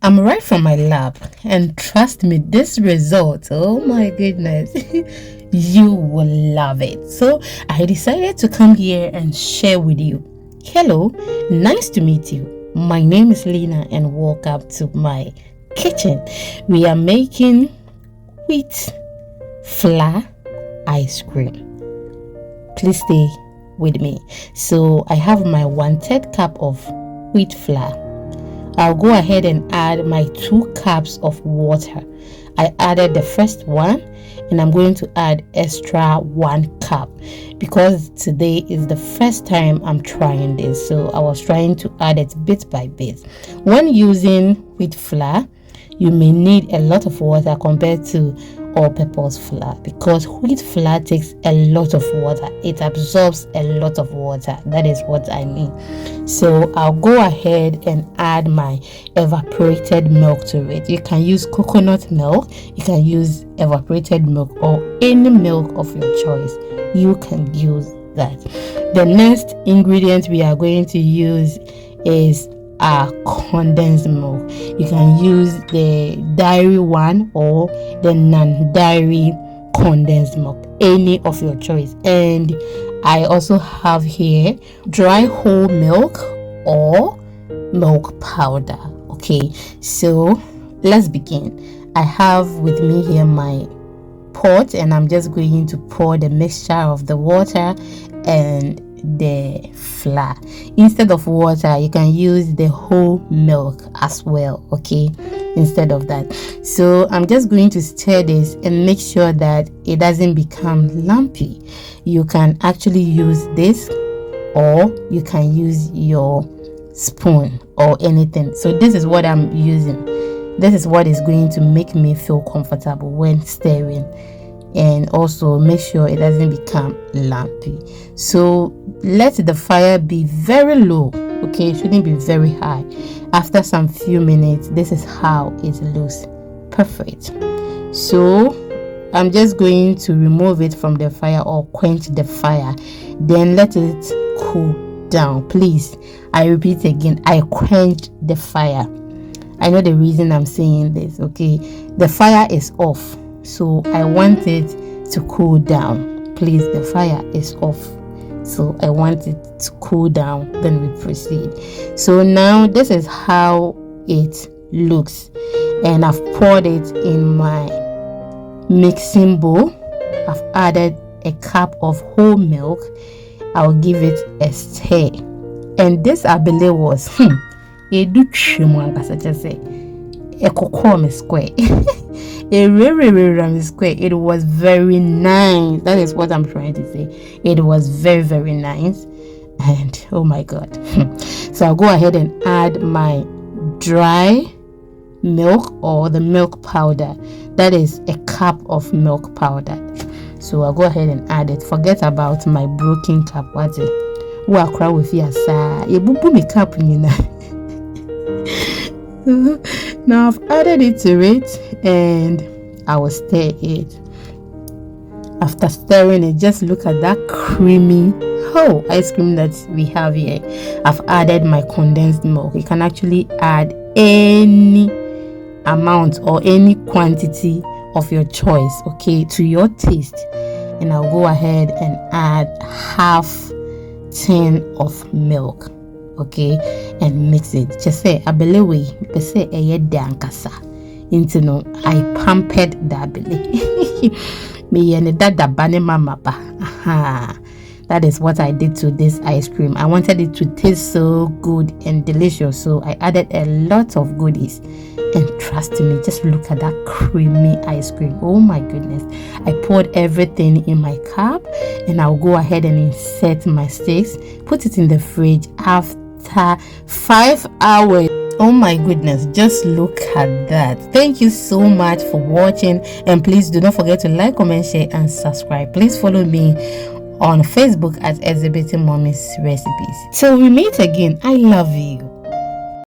I'm right from my lab, and trust me, this result, oh my goodness, you will love it. So I decided to come here and share with you. Hello, nice to meet you. My name is Lena and welcome to my kitchen. We are making wheat flour ice cream. Please stay with me. So I have my 1/3 cup of wheat flour. I'll go ahead and add my 2 cups of water. I added the first one and I'm going to add extra 1 cup because today is the first time I'm trying this. So I was trying to add it bit by bit. When using wheat flour, you may need a lot of water compared to all-purpose flour because wheat flour takes a lot of water. It absorbs a lot of water. That is what I mean. So I'll go ahead and add my evaporated milk to it. You can use coconut milk, you can use evaporated milk, or any milk of your choice. You can use that. The next ingredient we are going to use is condensed milk. You can use the dairy one or the non-dairy condensed milk, any of your choice. And I also have here dry whole milk or milk powder. Okay, so let's begin. I have with me here my pot and I'm just going to pour the mixture of the water and the flour. Instead of water, you can use the whole milk as well, okay, instead of that. So I'm just going to stir this and make sure that it doesn't become lumpy. You can actually use this or you can use your spoon or anything. So this is what I'm using. This is what is going to make me feel comfortable when stirring, and also make sure it doesn't become lumpy. So let the fire be very low, okay? It shouldn't be very high. After some few minutes, this is how it looks. Perfect. So I'm just going to remove it from the fire or quench the fire, then let it cool down. Please, I repeat again, I quenched the fire. I know the reason I'm saying this, okay? The fire is off, so I want it to cool down. Please, the fire is off, so I want it to cool down, then we proceed. So now this is how it looks, and I've poured it in my mixing bowl. I've added a cup of whole milk. I'll give it a stir, and this Abele Walls, it do trim just say a cocoa square. A really square. It was very nice. That is what I'm trying to say. It was very, very nice. And oh my god. So I'll go ahead and add my dry milk or the milk powder. That is a cup of milk powder. So I'll go ahead and add it. Forget about my broken cup. What's it? WAAKYE with you, sir. You boo me cup, you know. Now I've added it to it and I will stir it. After stirring it, just look at that creamy ice cream that we have here. I've added my condensed milk. You can actually add any amount or any quantity of your choice, okay, to your taste. And I'll go ahead and add half tin of milk, okay, and mix it. Just say Abele way, say dankasa. Into no, I pampered the Abele. Me and that bane mama ba. Aha. That is what I did to this ice cream. I wanted it to taste so good and delicious, so I added a lot of goodies. And trust me, just look at that creamy ice cream. Oh my goodness. I poured everything in my cup and I'll go ahead and insert my sticks, put it in the fridge after 5 hours. Oh my goodness, just look at that. Thank you so much for watching, and please do not forget to like, comment, share and subscribe. Please follow me on Facebook at Exhibiting Mommy's Recipes. Till we meet again, I love you.